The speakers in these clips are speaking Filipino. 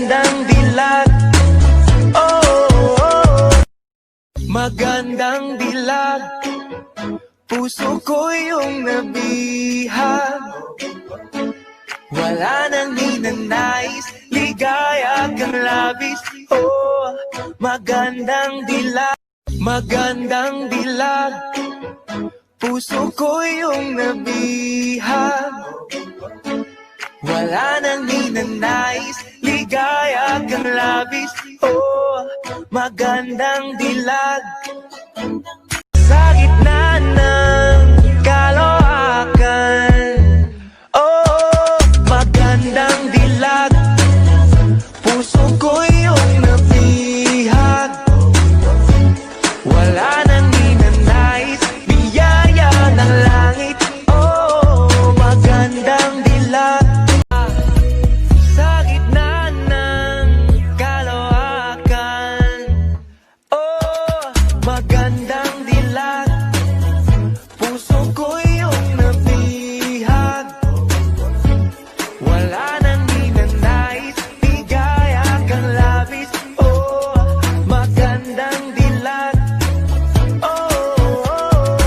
magandang dilag. Oh, oh, oh. Magandang dilag, puso ko yung nabihag. Wala nang ninanais, ligaya kang labis. Oh, magandang dilag, magandang dilag, puso ko yung nabihag. Wala nang ninanais, ligaya kang labis. Oh, magandang dilag. Sa gitna ng kaloakan, oh, magandang dilag, puso ko yung nabihag. Wala nang ninanais, biyaya ng langit. Oh, magandang dilag. Sa gitna ng kaloakan, oh, magandang dilag, puso ko yung nabihag. Wala nang ninanais, bigaya kang labis. Oh, magandang dilag. Oh, oh.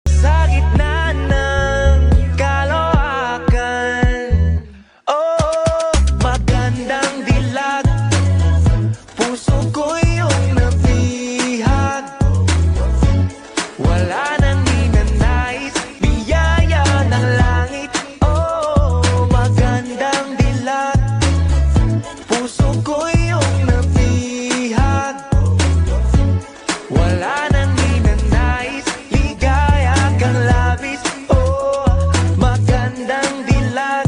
Sa gitna ng kaloakan, oh, magandang dilag, puso ko yung nabihag. Wala nang ninanais, biyaya ng langit. Oh, magandang dilag, puso ko yung nabihag. Wala nang ninanais, ligaya kang labis. Oh, magandang dilag,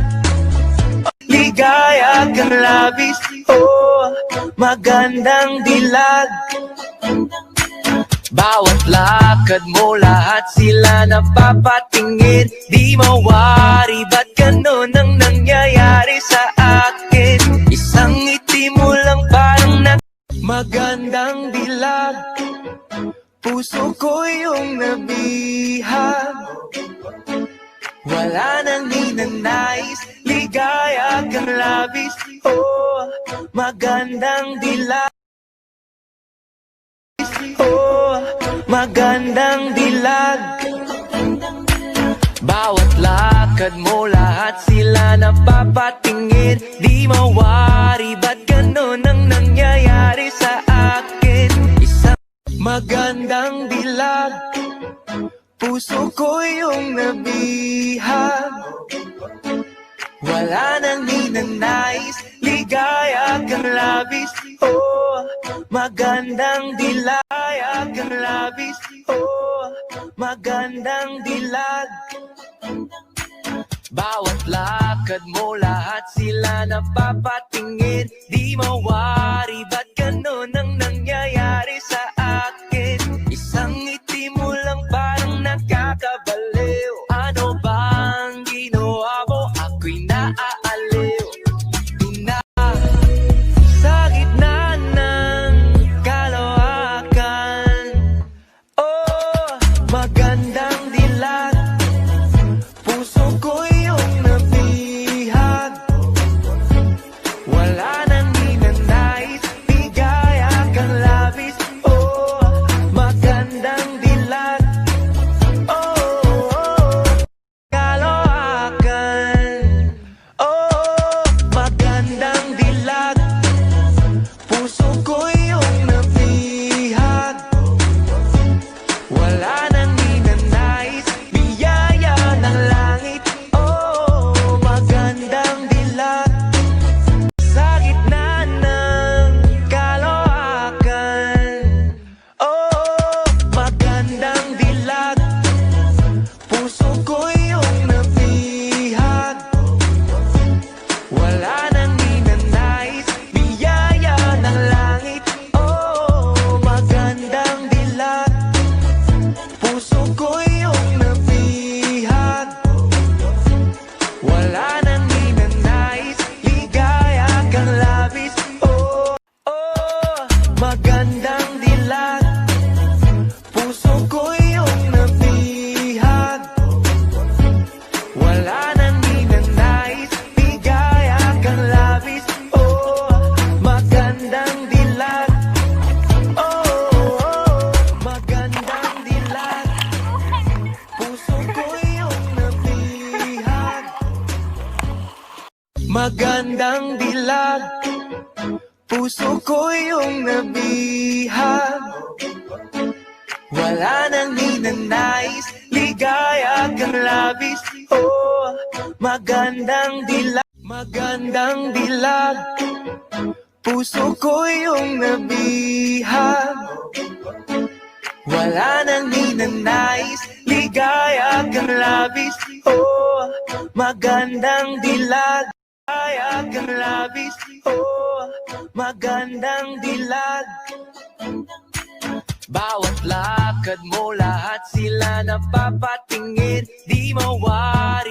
ligaya kang labis. Oh, magandang dilag. Bawat lakad mo, lahat sila napapatingin. Di mawari, ba't ganun ang nangyayari sa akin? Isang ngiti mo lang parang magandang dilag, puso ko yung nabihag. Wala nang ninanais, ligaya kang labis. Oh, magandang dilag. Oh, magandang dilag. Bawat lakad mo, lahat sila napapatingin. Di mawari, ba't ganun ang nangyayari sa akin? Isang magandang dilag, puso ko yung nabihag. Wala nang ninanais, ligaya kang labis. Oh, magandang dilaya kang labis. Oh, magandang dilag. Bawat lakad mo, lahat sila napapatingin. Di mawari, ba't ganun ang nangyayari sa akin? Isang ngiti mo lang parang nakakabaliw. Ano bang ginawa mo? Ako'y naaaliw. Sa gitna ng kaloakan, oh, magandang dilag, puso ko yung nabihag. Wala nang ninanais, bigaya kang labis. Oh, magandang dilag. Oh, oh. Kaloakan, oh, magandang dilag, puso ko yung nabihag. Wala nang ninanais, biyaya ng langit. Oh, magandang dilag. Sa gitna dilag, puso ko yung nabihag. Wala nang ninanais, ligaya kang labis. Oh, magandang dilag, magandang dilag, puso ko yung nabihag. Wala nang ninanais, ligaya kang labis. Oh, magandang dilag, ligaya kang labis. Oh, magandang dilag. Bawat lakad mo, lahat sila napapatingin. Di mawari